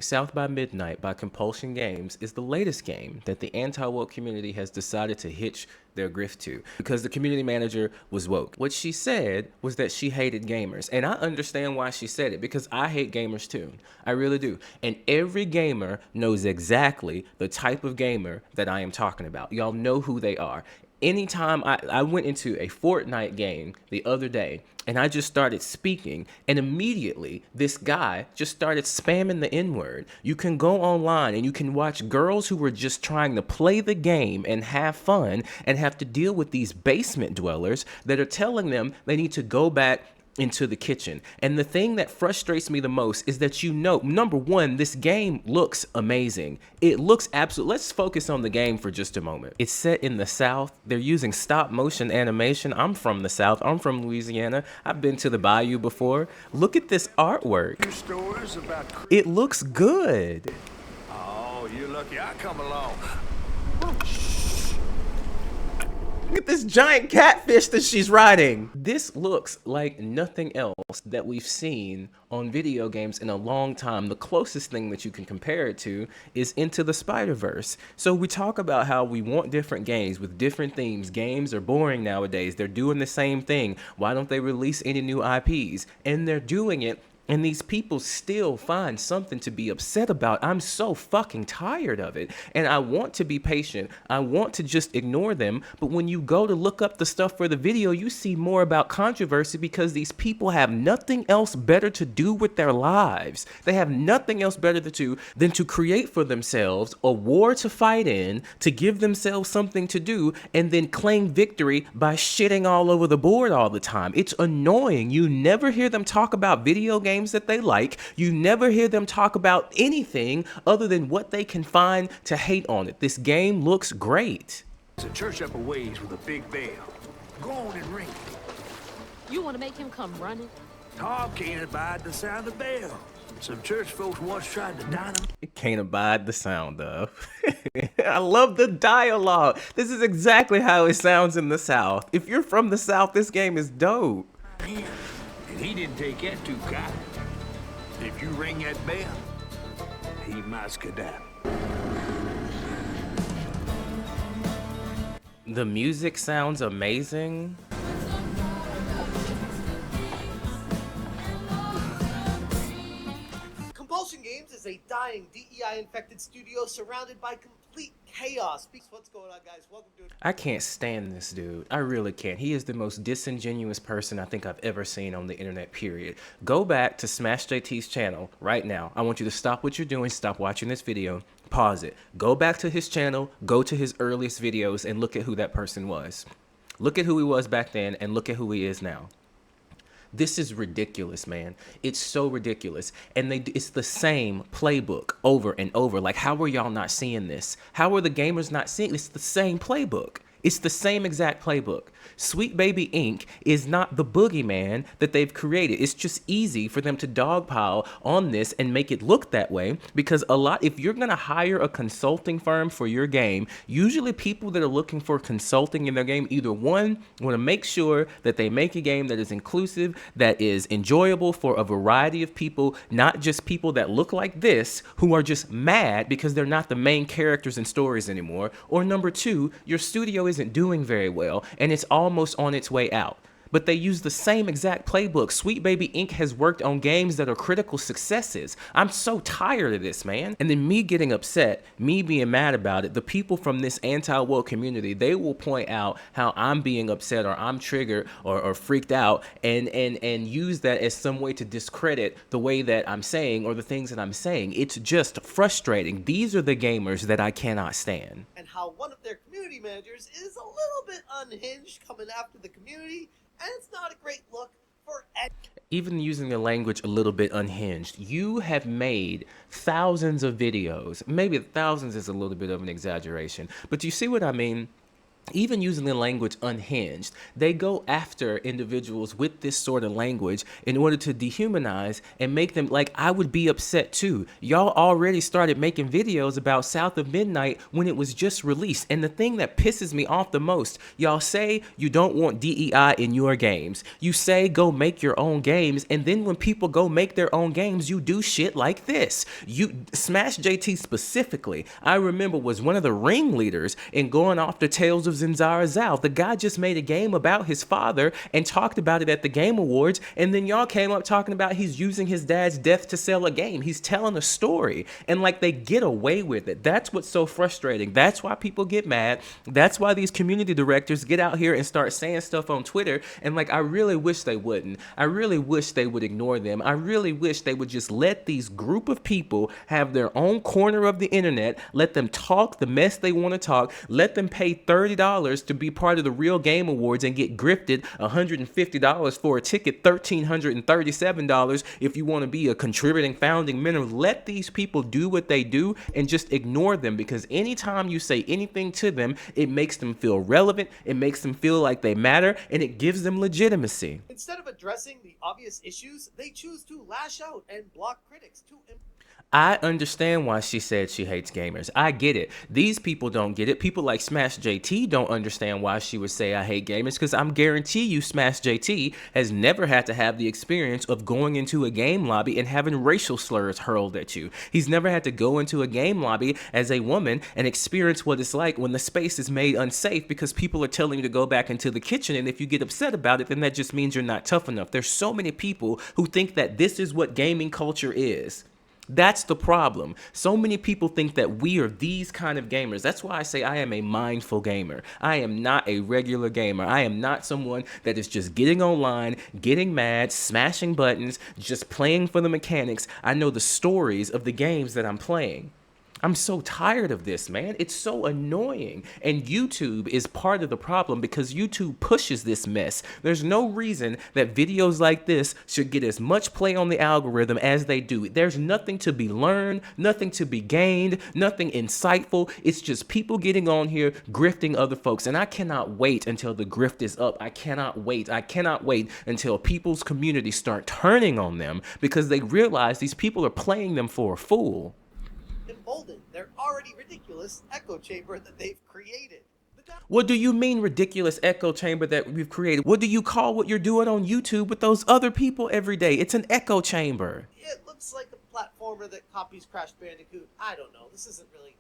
South by Midnight by Compulsion Games is the latest game that the anti-woke community has decided to hitch their grift to because the community manager was woke. What she said was that she hated gamers, and I understand why she said it because I hate gamers too. I really do. And every gamer knows exactly the type of gamer that I am talking about. Y'all know who they are. Anytime I went into a Fortnite game the other day and I just started speaking, and immediately this guy just started spamming the N-word. You can go online and you can watch girls who were just trying to play the game and have fun and have to deal with these basement dwellers that are telling them they need to go back into the kitchen. And the thing that frustrates me the most is that, you know, number one, this game looks amazing. It looks absolute. Let's focus on the game for just a moment. It's set in the South. They're using stop motion animation. I'm from the South. I'm from Louisiana. I've been to the Bayou before. Look at this artwork. It looks good. Oh, you're lucky I come along. Look at this giant catfish that she's riding. This looks like nothing else that we've seen on video games in a long time. The closest thing that you can compare it to is Into the Spider-Verse. So we talk about how we want different games with different themes. Games are boring nowadays. They're doing the same thing. Why don't they release any new IPs? And they're doing it. And these people still find something to be upset about. I'm so fucking tired of it. And I want to be patient. I want to just ignore them. But when you go to look up the stuff for the video, you see more about controversy because these people have nothing else better to do with their lives. They have nothing else better to do than to create for themselves a war to fight in, to give themselves something to do, and then claim victory by shitting all over the board all the time. It's annoying. You never hear them talk about video games that they like. You never hear them talk about anything other than what they can find to hate on it. This game looks great. There's a church up a ways with a big bell. Go on and ring it. You want to make him come running? Tom can't abide the sound of bell. Some church folks once tried to dine him. It can't abide the sound of. I love the dialogue. This is exactly how it sounds in the South. If you're from the South, this game is dope. And he didn't take that too kind. If you ring that bell, he might skedaddle. The music sounds amazing. Compulsion Games is a dying DEI-infected studio surrounded by complete chaos. What's going on, guys? Welcome to it. I can't stand this dude. I really can't. He is the most disingenuous person I think I've ever seen on the internet, period. Go back to Smash JT's channel right now. I want you to stop what you're doing, stop watching this video, pause it. Go back to his channel, go to his earliest videos, and look at who that person was. Look at who he was back then, and look at who he is now. This is ridiculous, man. It's so ridiculous. And it's the same playbook over and over. Like, how are y'all not seeing this? How are the gamers not seeing? It's the same playbook. It's the same exact playbook. Sweet Baby Inc. is not the boogeyman that they've created. It's just easy for them to dogpile on this and make it look that way because if you're going to hire a consulting firm for your game, usually people that are looking for consulting in their game, either one, want to make sure that they make a game that is inclusive, that is enjoyable for a variety of people, not just people that look like this who are just mad because they're not the main characters and stories anymore, or number two, your studio isn't doing very well and it's almost on its way out. But they use the same exact playbook. Sweet Baby Inc. has worked on games that are critical successes. I'm so tired of this, man. And then me getting upset, me being mad about it, the people from this anti-woke community, they will point out how I'm being upset or I'm triggered or freaked out and use that as some way to discredit the way that I'm saying or the things that I'm saying. It's just frustrating. These are the gamers that I cannot stand. And how one of their community managers is a little bit unhinged coming after the community, and it's not a great look for even using the language a little bit unhinged. You have made thousands of videos. Maybe thousands is a little bit of an exaggeration, but you see what I mean? even using the language unhinged, they go after individuals with this sort of language in order to dehumanize and make them like, I would be upset too. Y'all already started making videos about South of Midnight when it was just released. And the thing that pisses me off the most, y'all say you don't want DEI in your games. You say go make your own games. And then when people go make their own games, you do shit like this. You Smash JT specifically, I remember, was one of the ringleaders in going off the Tales of Zinzara Zhao. The guy just made a game about his father and talked about it at the Game Awards, and then y'all came up talking about he's using his dad's death to sell a game. He's telling a story, and like they get away with it. That's what's so frustrating. That's why people get mad. That's why these community directors get out here and start saying stuff on Twitter, and like I really wish they wouldn't. I really wish they would ignore them. I really wish they would just let these group of people have their own corner of the internet, let them talk the mess they want to talk, let them pay $30 to be part of the Real Game Awards and get grifted $150 for a ticket, $1,337 if you want to be a contributing founding member. Let these people do what they do and just ignore them, because anytime you say anything to them, it makes them feel relevant, it makes them feel like they matter, and it gives them legitimacy. Instead of addressing the obvious issues, they choose to lash out and block critics to I understand why she said she hates gamers. I get it. These people don't get it. People like Smash JT don't understand why she would say I hate gamers, because I'm guarantee you Smash JT has never had to have the experience of going into a game lobby and having racial slurs hurled at you. He's never had to go into a game lobby as a woman and experience what it's like when the space is made unsafe because people are telling you to go back into the kitchen, and if you get upset about it, then that just means you're not tough enough. There's so many people who think that this is what gaming culture is. That's the problem. So many people think that we are these kind of gamers. That's why I say I am a mindful gamer. I am not a regular gamer. I am not someone that is just getting online, getting mad, smashing buttons, just playing for the mechanics. I know the stories of the games that I'm playing. I'm so tired of this, man. It's so annoying. And YouTube is part of the problem because YouTube pushes this mess. There's no reason that videos like this should get as much play on the algorithm as they do. There's nothing to be learned, nothing to be gained, nothing insightful. It's just people getting on here grifting other folks. And I cannot wait until the grift is up. I cannot wait. I cannot wait until people's communities start turning on them because they realize these people are playing them for a fool. embolden their already ridiculous echo chamber that they've created. What do you mean ridiculous echo chamber that we've created? What do you call what you're doing on YouTube with those other people every day? It's an echo chamber. It looks like a platformer that copies Crash Bandicoot. I don't know. This isn't really...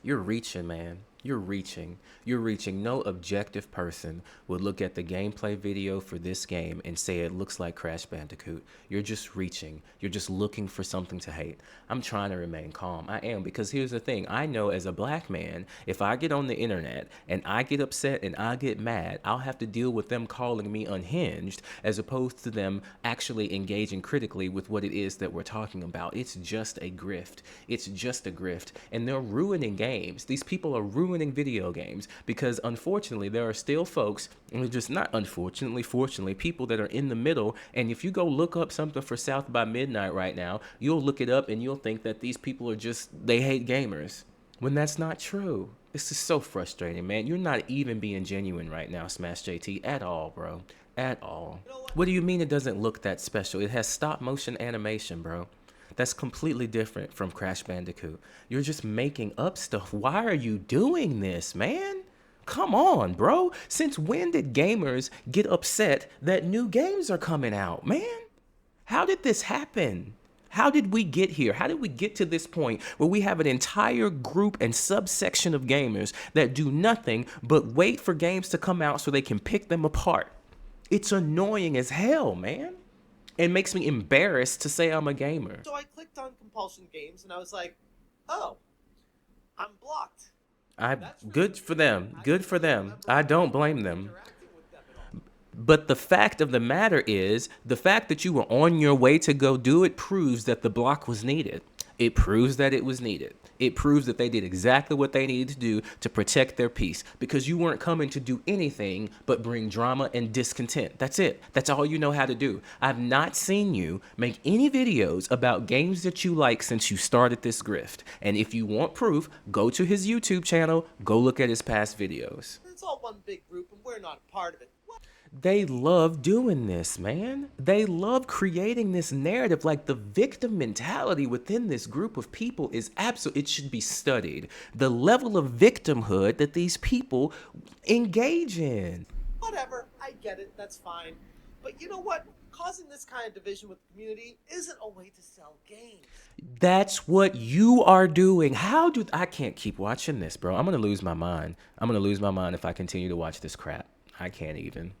You're reaching, man. You're reaching. You're reaching. No objective person would look at the gameplay video for this game and say it looks like Crash Bandicoot. You're just reaching. You're just looking for something to hate. I'm trying to remain calm. I am, because here's the thing. I know as a black man, if I get on the internet and I get upset and I get mad, I'll have to deal with them calling me unhinged as opposed to them actually engaging critically with what it is that we're talking about. It's just a grift. It's just a grift. And they're ruining games. These people are ruining video games because unfortunately there are still folks, and just not unfortunately, fortunately, people that are in the middle. And if you go look up something for South by Midnight right now, you'll look it up and you'll think that these people are just, they hate gamers, when that's not true. This is so frustrating, man. You're not even being genuine right now, Smash JT, at all, bro. At all. What do you mean it doesn't look that special? It has stop motion animation, bro. That's completely different from Crash Bandicoot. You're just making up stuff. Why are you doing this, man? Come on, bro. Since when did gamers get upset that new games are coming out, man? How did this happen? How did we get here? How did we get to this point where we have an entire group and subsection of gamers that do nothing but wait for games to come out so they can pick them apart? It's annoying as hell, man. It makes me embarrassed to say I'm a gamer. So I clicked on compulsion games and I was like, oh, I'm blocked. Good for them. Good for them. I don't blame them. But the fact of the matter is, the fact that you were on your way to go do it proves that the block was needed. It proves that it was needed. It proves that they did exactly what they needed to do to protect their peace, because you weren't coming to do anything but bring drama and discontent. That's it. That's all you know how to do. I've not seen you make any videos about games that you like since you started this grift. And if you want proof, go to his YouTube channel, go look at his past videos. It's all one big group, and we're not a part of it. What? They love doing this, man. They love creating this narrative. Like, the victim mentality within this group of people is absolute. It should be studied. The level of victimhood that these people engage in. Whatever, I get it, that's fine. But you know what? Causing this kind of division with the community isn't a way to sell games. That's what you are doing. I can't keep watching this, bro. I'm going to lose my mind. I'm going to lose my mind if I continue to watch this crap. I can't even.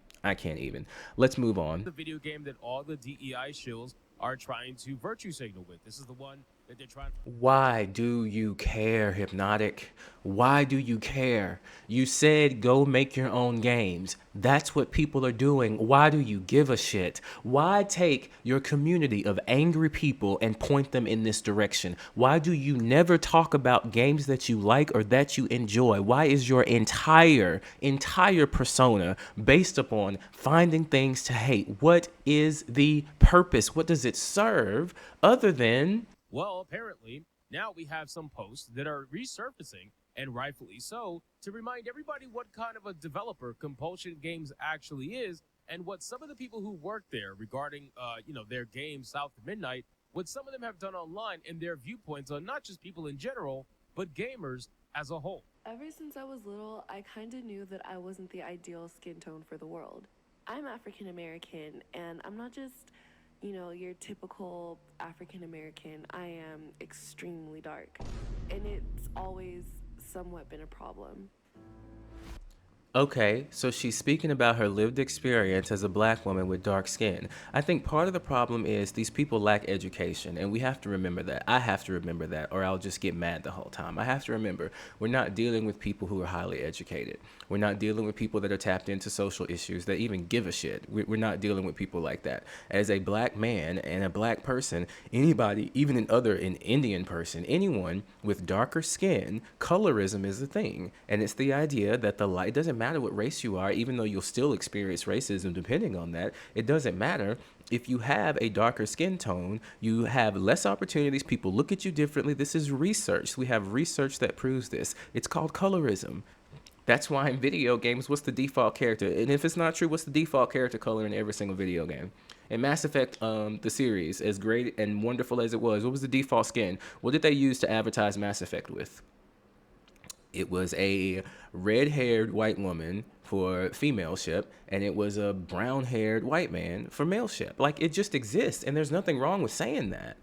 Let's move on. The video game that all the DEI shills are trying to virtue signal with. This is the one that they're trying. Why do you care, Hypnotic? Why do you care? You said go make your own games. That's what people are doing. Why do you give a shit? Why take your community of angry people and point them in this direction? Why do you never talk about games that you like or that you enjoy? Why is your entire persona based upon finding things to hate? What is the purpose? What does it serve other than... Well, apparently, now we have some posts that are resurfacing, and rightfully so, to remind everybody what kind of a developer Compulsion Games actually is, and what some of the people who work there regarding, their game South of Midnight, what some of them have done online and their viewpoints on not just people in general, but gamers as a whole. Ever since I was little, I kind of knew that I wasn't the ideal skin tone for the world. I'm African American, and I'm not just, your typical African American. I am extremely dark, and it's always somewhat been a problem. Okay, so she's speaking about her lived experience as a black woman with dark skin. I think part of the problem is these people lack education, and we have to remember that. I have to remember that, or I'll just get mad the whole time. I have to remember, we're not dealing with people who are highly educated. We're not dealing with people that are tapped into social issues that even give a shit. We're not dealing with people like that. As a black man and a black person, anybody, even an Indian person, anyone with darker skin, colorism is a thing. And it's the idea that the light doesn't matter what race you are, even though you'll still experience racism depending on that. It doesn't matter. If you have a darker skin tone, you have less opportunities. People look at you differently. This is research. We have research that proves this. It's called colorism. That's why in video games, what's the default character? And if it's not true, what's the default character color in every single video game? In Mass Effect, the series, as great and wonderful as it was, what was the default skin? What did they use to advertise Mass Effect with? It was a red-haired white woman for female ship, and it was a brown-haired white man for male ship. Like, it just exists, and there's nothing wrong with saying that.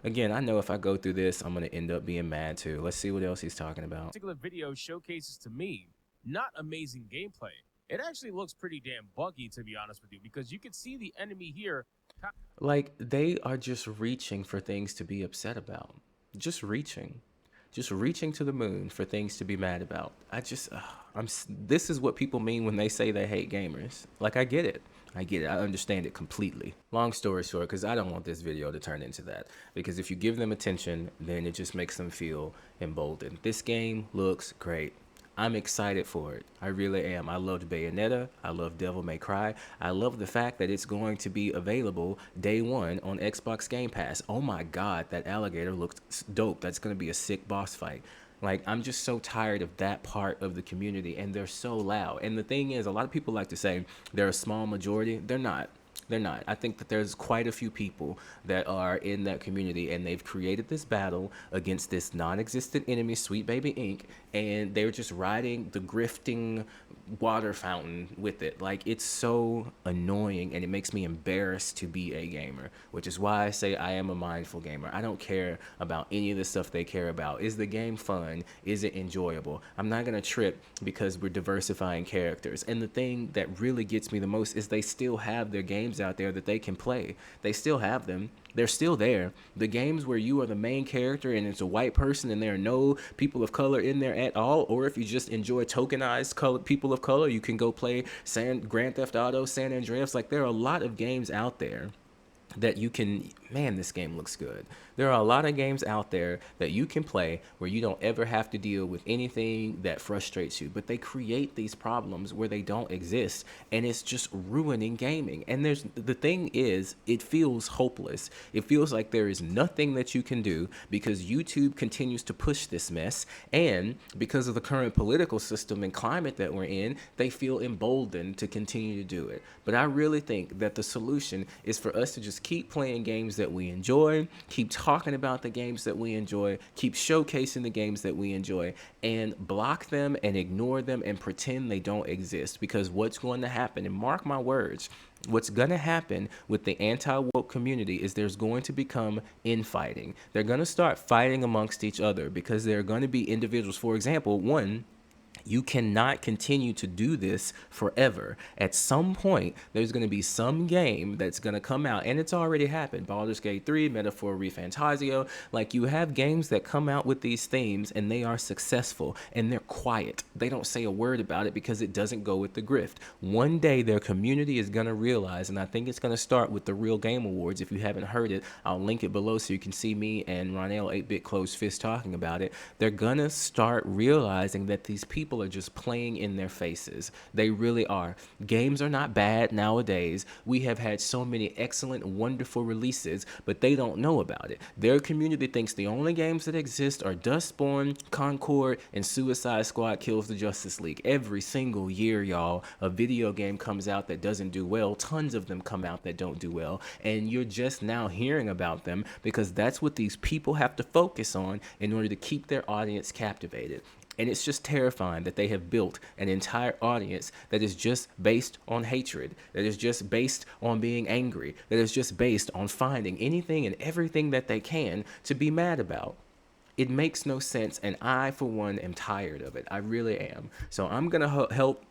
Again, I know if I go through this, I'm going to end up being mad too. Let's see what else he's talking about. This particular video showcases to me not amazing gameplay. It actually looks pretty damn buggy, to be honest with you, because you can see the enemy here. Like, they are just reaching for things to be upset about. Just reaching to the moon for things to be mad about. This is what people mean when they say they hate gamers. Like, I get it. I understand it completely. Long story short, because I don't want this video to turn into that. Because if you give them attention, then it just makes them feel emboldened. This game looks great. I'm excited for it. I really am. I loved Bayonetta. I love Devil May Cry. I love the fact that it's going to be available day one on Xbox Game Pass. Oh my God, that alligator looks dope. That's going to be a sick boss fight. Like, I'm just so tired of that part of the community, and they're so loud. And the thing is, a lot of people like to say they're a small majority. They're not. They're not. I think that there's quite a few people that are in that community, and they've created this battle against this non-existent enemy, Sweet Baby Inc., and they're just riding the grifting water fountain with it. Like, it's so annoying, and it makes me embarrassed to be a gamer, which is why I say I am a mindful gamer. I don't care about any of the stuff they care about. Is the game fun? Is it enjoyable? I'm not going to trip because we're diversifying characters. And the thing that really gets me the most is they still have their games out there that they can play. They still have them. They're still there. The games where you are the main character and it's a white person and there are no people of color in there at all, or if you just enjoy tokenized people of color, you can go play Grand Theft Auto, San Andreas. Like, there are a lot of games out there that you can, man, this game looks good. There are a lot of games out there that you can play where you don't ever have to deal with anything that frustrates you, but they create these problems where they don't exist, and it's just ruining gaming. And the thing is, it feels hopeless. It feels like there is nothing that you can do because YouTube continues to push this mess, and because of the current political system and climate that we're in, they feel emboldened to continue to do it. But I really think that the solution is for us to just keep playing games that we enjoy, keep talking about the games that we enjoy, keep showcasing the games that we enjoy, and block them and ignore them and pretend they don't exist. Because what's going to happen, and mark my words, what's going to happen with the anti-woke community is there's going to become infighting. They're going to start fighting amongst each other because there are going to be individuals. For example, one, you cannot continue to do this forever. At some point, there's going to be some game that's going to come out, and it's already happened. Baldur's Gate 3, Metaphor ReFantazio. Like, you have games that come out with these themes, and they are successful, and they're quiet. They don't say a word about it because it doesn't go with the grift. One day, their community is going to realize, and I think it's going to start with the Real Game Awards. If you haven't heard it, I'll link it below so you can see me and Ronell 8-Bit Closed Fist talking about it. They're going to start realizing that these people are just playing in their faces. They really are. Games are not bad nowadays. We have had so many excellent, wonderful releases, but they don't know about it. Their community thinks the only games that exist are Dustborn, Concord, and Suicide Squad Kills the Justice League. Every single year, y'all, a video game comes out that doesn't do well. Tons of them come out that don't do well, and you're just now hearing about them because that's what these people have to focus on in order to keep their audience captivated. And it's just terrifying that they have built an entire audience that is just based on hatred, that is just based on being angry, that is just based on finding anything and everything that they can to be mad about. It makes no sense, and I, for one, am tired of it. I really am. So I'm going to help,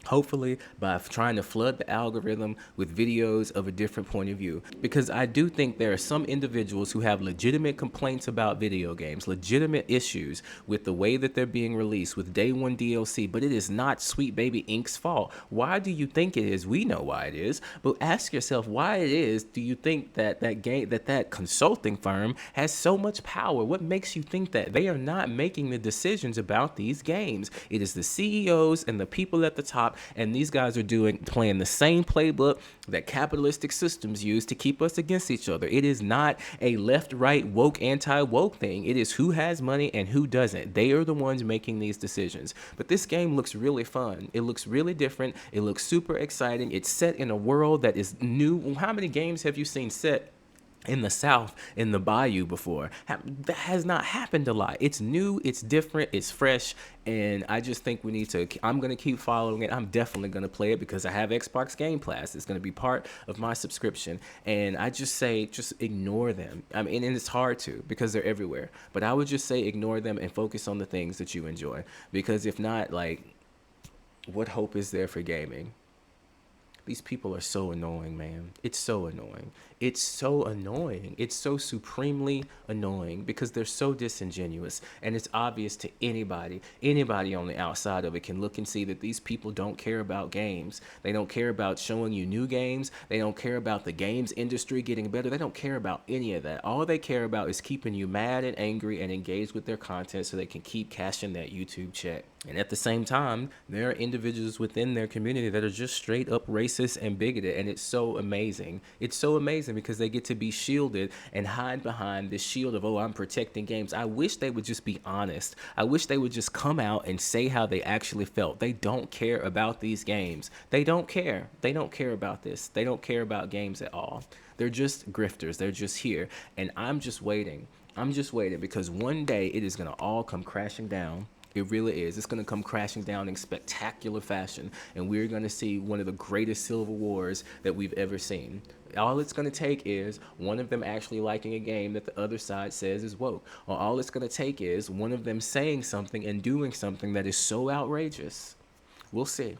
hopefully, by trying to flood the algorithm with videos of a different point of view. Because I do think there are some individuals who have legitimate complaints about video games, legitimate issues with the way that they're being released with day one DLC, but it is not Sweet Baby Inc.'s fault. Why do you think it is? We know why it is, but ask yourself why it is. Do you think that that consulting firm has so much power? What makes you think that? They are not making the decisions about these games. It is the CEOs and the people at the top, and these guys are playing the same playbook that capitalistic systems use to keep us against each other. It is not a left-right woke anti-woke thing. It is who has money and who doesn't. They are the ones making these decisions. But this game looks really fun. It looks really different. It looks super exciting. It's set in a world that is new. How many games have you seen set in the South, in the Bayou before? That has not happened a lot. It's new, it's different, it's fresh, and I just think we need to, I'm going to keep following it. I'm definitely going to play it because I have Xbox Game Pass. It's going to be part of my subscription, and I just say, just ignore them. I mean, and it's hard to because they're everywhere, but I would just say ignore them and focus on the things that you enjoy, because if not, like, what hope is there for gaming? These people are so annoying, man. It's so annoying. It's so annoying. It's so supremely annoying because they're so disingenuous. And it's obvious to anybody on the outside of it can look and see that these people don't care about games. They don't care about showing you new games. They don't care about the games industry getting better. They don't care about any of that. All they care about is keeping you mad and angry and engaged with their content so they can keep cashing that YouTube check. And at the same time, there are individuals within their community that are just straight up racist and bigoted. And it's so amazing. It's so amazing because they get to be shielded and hide behind this shield of, oh, I'm protecting games. I wish they would just be honest. I wish they would just come out and say how they actually felt. They don't care about these games. They don't care. They don't care about this. They don't care about games at all. They're just grifters. They're just here. And I'm just waiting. I'm just waiting because one day it is going to all come crashing down. It really is. It's going to come crashing down in spectacular fashion, and we're going to see one of the greatest civil wars that we've ever seen. All it's going to take is one of them actually liking a game that the other side says is woke. Or all it's going to take is one of them saying something and doing something that is so outrageous. We'll see.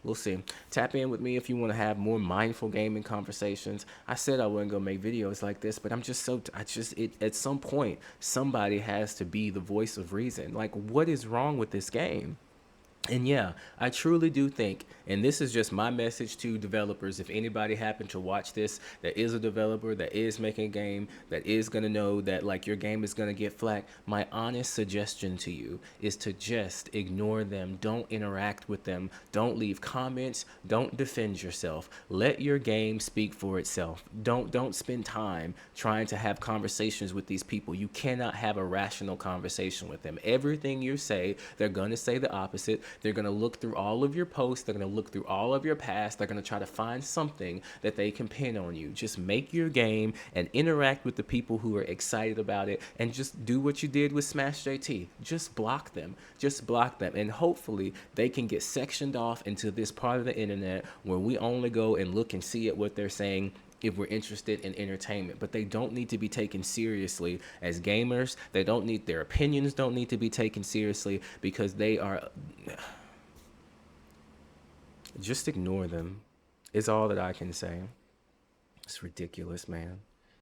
We'll see. Tap in with me if you want to have more mindful gaming conversations. I said I wasn't going to make videos like this, but at some point, somebody has to be the voice of reason. Like, what is wrong with this game? And yeah, I truly do think, and this is just my message to developers. If anybody happened to watch this that is a developer that is making a game that is going to know that like your game is going to get flack, my honest suggestion to you is to just ignore them. Don't interact with them. Don't leave comments. Don't defend yourself. Let your game speak for itself. Don't spend time trying to have conversations with these people. You cannot have a rational conversation with them. Everything you say, they're going to say the opposite. They're going to look through all of your posts. They're going to look through all of your past. They're going to try to find something that they can pin on you. Just make your game and interact with the people who are excited about it, and just do what you did with Smash JT. Just block them. Just block them. And hopefully they can get sectioned off into this part of the internet where we only go and look and see at what they're saying if we're interested in entertainment. But they don't need to be taken seriously as gamers. They don't need, their opinions don't need to be taken seriously, because they are, just ignore them is all that I can say. It's ridiculous, man.